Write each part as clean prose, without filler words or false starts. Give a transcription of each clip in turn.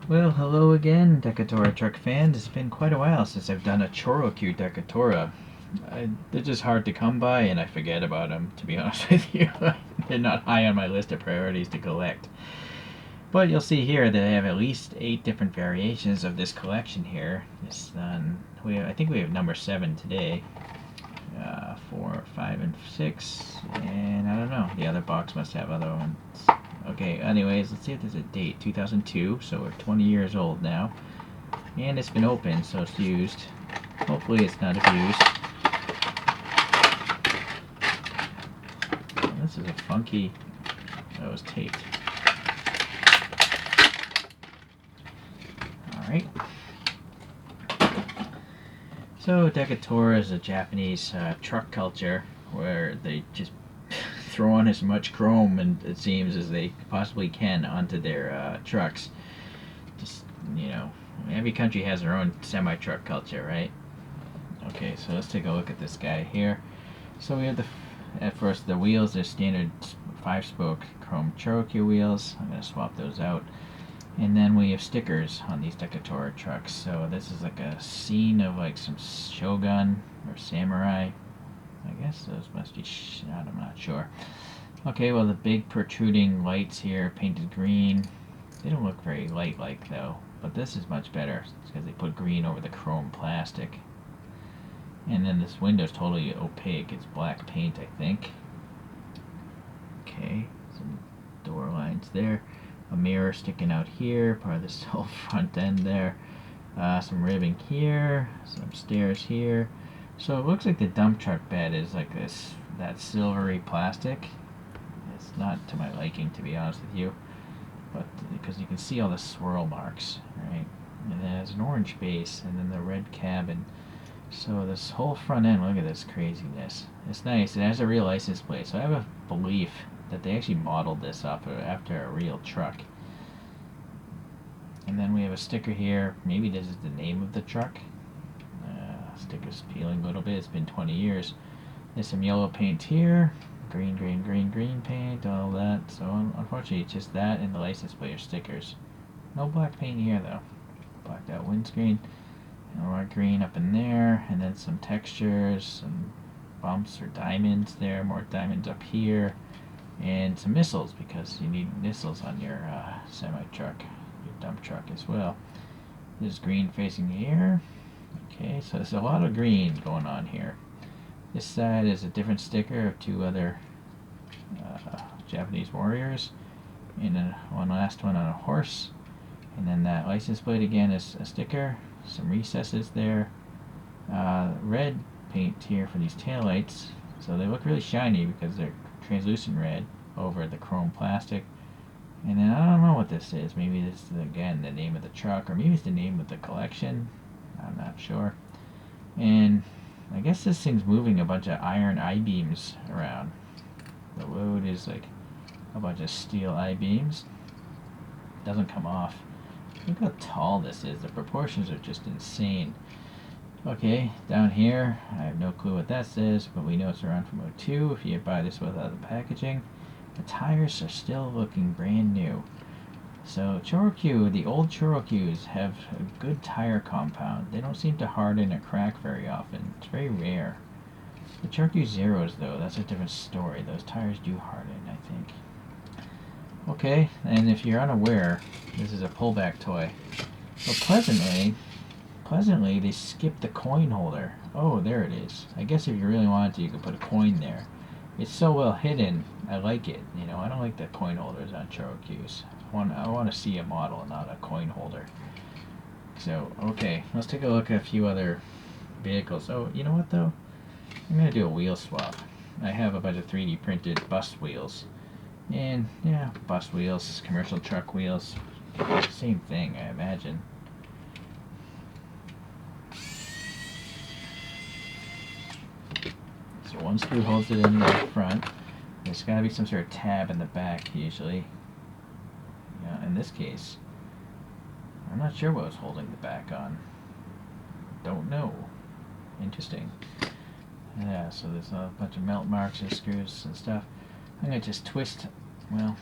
Well, hello again, Dekotora truck fans. It's been quite a while since I've done a ChoroQ Dekotora. They're just hard to come by, and I forget about them, to be honest with you. They're not high on my list of priorities to collect. But you'll see here that I have at least 8 different variations of this collection here. I think we have number 7 today. 4, 5, and 6, and I don't know. The other box must have other ones. Okay, anyways, let's see if there's a date. 2002, so we're 20 years old now. And it's been opened, so it's used. Hopefully it's not abused. This is a funky... That was taped. Alright. So Dekotora is a Japanese truck culture where they just throw on as much chrome, and it seems, as they possibly can onto their trucks. Just, every country has their own semi-truck culture, right? Okay, so let's take a look at this guy here. So we have at first the wheels. They're standard 5-spoke chrome ChoroQ wheels. I'm going to swap those out. And then we have stickers on these Dekotora trucks. So this is like a scene of like some shogun or samurai. I guess those must be shot, I'm not sure. Okay, well, the big protruding lights here, painted green. They don't look very light-like, though. But this is much better, because they put green over the chrome plastic. And then this window's totally opaque. It's black paint, I think. Okay, some door lines there. A mirror sticking out here, part of this whole front end there. Some ribbing here, some stairs here. So it looks like the dump truck bed is like that silvery plastic. It's not to my liking, to be honest with you, but because you can see all the swirl marks, right? And it has an orange base, and then the red cabin. So this whole front end, look at this craziness. It's nice. It has a real license plate, so I have a belief that they actually modeled this up after a real truck. And then we have a sticker here. Maybe this is the name of the truck. Sticker's peeling a little bit. It's been 20 years. There's some yellow paint here. Green paint, all that. So unfortunately, it's just that and the license plate or stickers. No black paint here, though. Blacked out windscreen. And more green up in there. And then some textures, some bumps or diamonds there. More diamonds up here. And some missiles, because you need missiles on your semi-truck, your dump truck as well. There's green facing here. Okay, so there's a lot of green going on here. This side is a different sticker of 2 other Japanese warriors. And then one last one on a horse. And then that license plate again is a sticker. Some recesses there. Red paint here for these taillights. So they look really shiny because they're translucent red over the chrome plastic. And then I don't know what this is. Maybe this is, again, the name of the truck, or maybe it's the name of the collection. I'm not sure. And I guess this thing's moving a bunch of iron I-beams around. The load is like a bunch of steel I-beams. Doesn't come off. Look how tall this is. The proportions are just insane. Okay, down here, I have no clue what that says, but we know it's around from '02 if you buy this without the packaging. The tires are still looking brand new. So ChoroQ, the old ChoroQs have a good tire compound. They don't seem to harden or crack very often. It's very rare. The ChoroQ Zeros, though, that's a different story. Those tires do harden, I think. Okay, and if you're unaware, this is a pullback toy. But pleasantly, they skipped the coin holder. Oh, there it is. I guess if you really wanted to, you could put a coin there. It's so well hidden, I like it. I don't like the coin holders on ChoroQs. I want to see a model, not a coin holder. So, okay, let's take a look at a few other vehicles. Oh, you know what, though? I'm going to do a wheel swap. I have a bunch of 3D printed bus wheels. And, yeah, bus wheels, commercial truck wheels. Same thing, I imagine. So one screw holds it in the front. There's got to be some sort of tab in the back, usually. In this case, I'm not sure what was holding the back on. Don't know. Interesting. Yeah, so there's a bunch of melt marks and screws and stuff. I'm going to just twist. Well,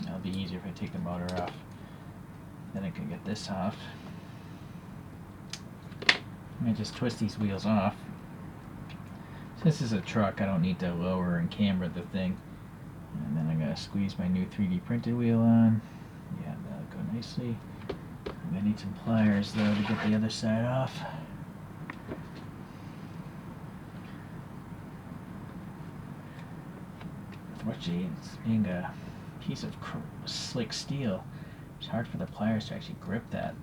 that'll be easier if I take the motor off. Then I can get this off. I'm going to just twist these wheels off. Since this is a truck, I don't need to lower and camber the thing. And then I'm going to squeeze my new 3D printed wheel on. Yeah, that'll go nicely. I'm going to need some pliers though to get the other side off. Unfortunately, it's being a piece of slick steel, it's hard for the pliers to actually grip that.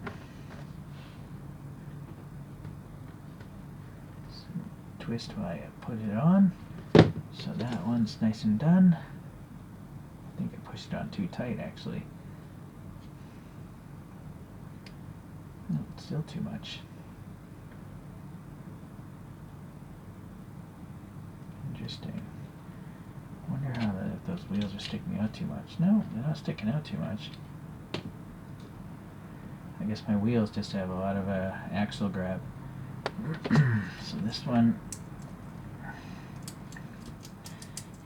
So, twist while I put it on. So that one's nice and done. I think I pushed it on too tight actually. No, it's still too much. Interesting. I wonder how if those wheels are sticking out too much. No, they're not sticking out too much. I guess my wheels just have a lot of axle grab. So this one,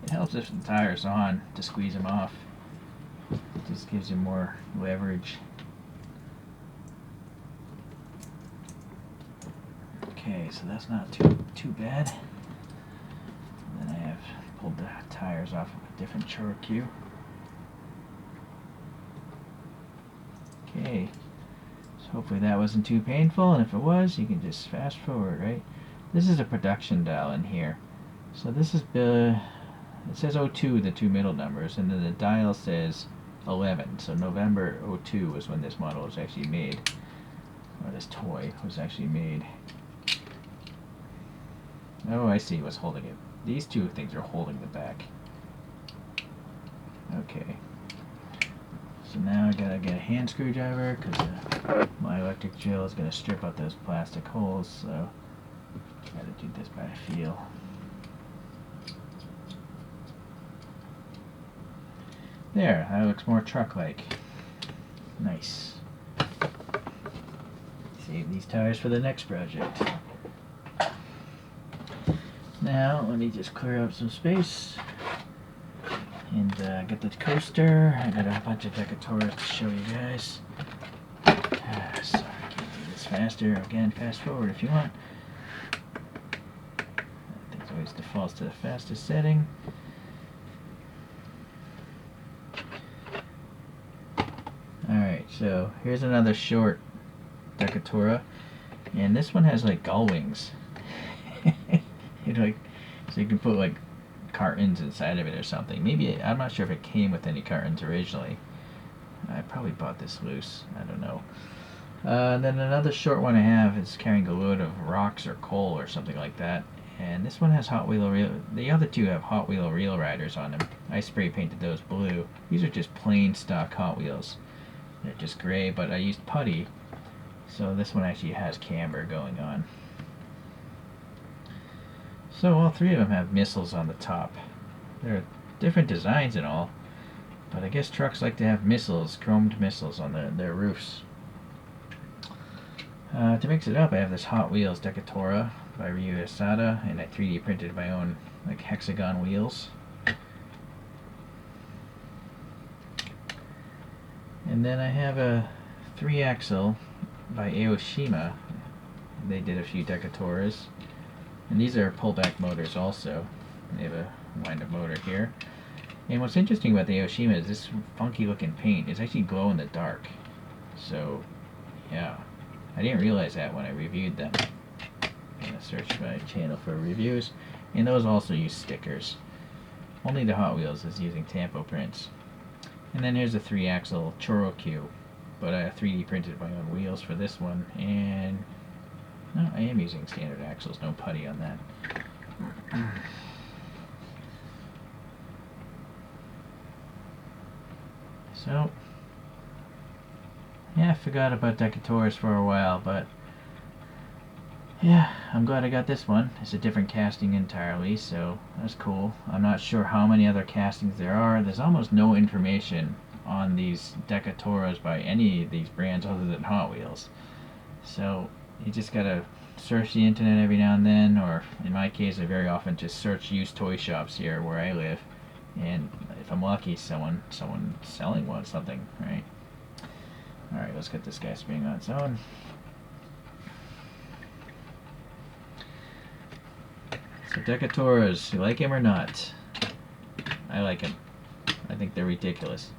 it helps if the tire's on to squeeze them off. It just gives you more leverage. Okay, so that's not too bad. And then I have pulled the tires off of a different ChoroQ. Okay, so hopefully that wasn't too painful, and if it was, you can just fast forward, right? This is a production dial in here. So this is it says 02, the two middle numbers, and then the dial says 11. So November 02 was when this model was actually made, or this toy was actually made. Oh, I see what's holding it. These two things are holding the back. Okay. So now I gotta get a hand screwdriver because my electric drill is gonna strip out those plastic holes. So I gotta do this by feel. There, that looks more truck-like. Nice. Save these tires for the next project. Now, let me just clear up some space and get the coaster. I got a bunch of Dekotoras to show you guys. Sorry, I can't do this faster. Again, fast forward if you want. I think it always defaults to the fastest setting. Alright, so here's another short Dekotora. And this one has like gull wings. So you can put like cartons inside of it or something. Maybe, I'm not sure if it came with any cartons originally. I probably bought this loose. I don't know. Then another short one I have is carrying a load of rocks or coal or something like that. And this one has Hot Wheel the other two have Hot Wheel Reel Riders on them. I spray painted those blue. These are just plain stock Hot Wheels. They're just gray, but I used putty. So this one actually has camber going on. So all three of them have missiles on the top. They're different designs and all, but I guess trucks like to have missiles, chromed missiles on their roofs. To mix it up, I have this Hot Wheels Dekotora by Ryu Asada, and I 3D printed my own like hexagon wheels. And then I have a 3-axle by Aoshima. They did a few Dekotoras. And these are pullback motors also. They have a wind-up motor here. And what's interesting about the Aoshima is this funky looking paint is actually glow in the dark. So, yeah. I didn't realize that when I reviewed them. I'm going to search my channel for reviews. And those also use stickers. Only the Hot Wheels is using Tampo prints. And then here's a 3-axle ChoroQ. But I 3D printed my own wheels for this one. And no, I am using standard axles, no putty on that. So, yeah, I forgot about Dekotoras for a while, but yeah, I'm glad I got this one. It's a different casting entirely, so that's cool. I'm not sure how many other castings there are. There's almost no information on these Dekotoras by any of these brands other than Hot Wheels. So you just gotta search the internet every now and then, or in my case I very often just search used toy shops here where I live, and if I'm lucky, someone selling something, right? Alright, Alright, let's get this guy spinning on its own. So Dekotoras, you like him or not? I like him. I think they're ridiculous.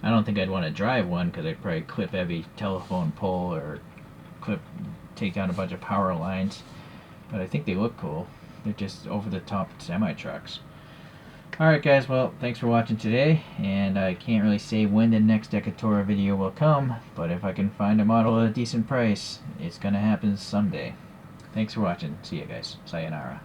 I don't think I'd want to drive one because I'd probably clip every telephone pole or take down a bunch of power lines. But I think they look cool. They're just over-the-top semi-trucks. Alright guys, well, thanks for watching today, and I can't really say when the next Dekotora video will come, but if I can find a model at a decent price, it's gonna happen someday. Thanks for watching. See ya guys. Sayonara.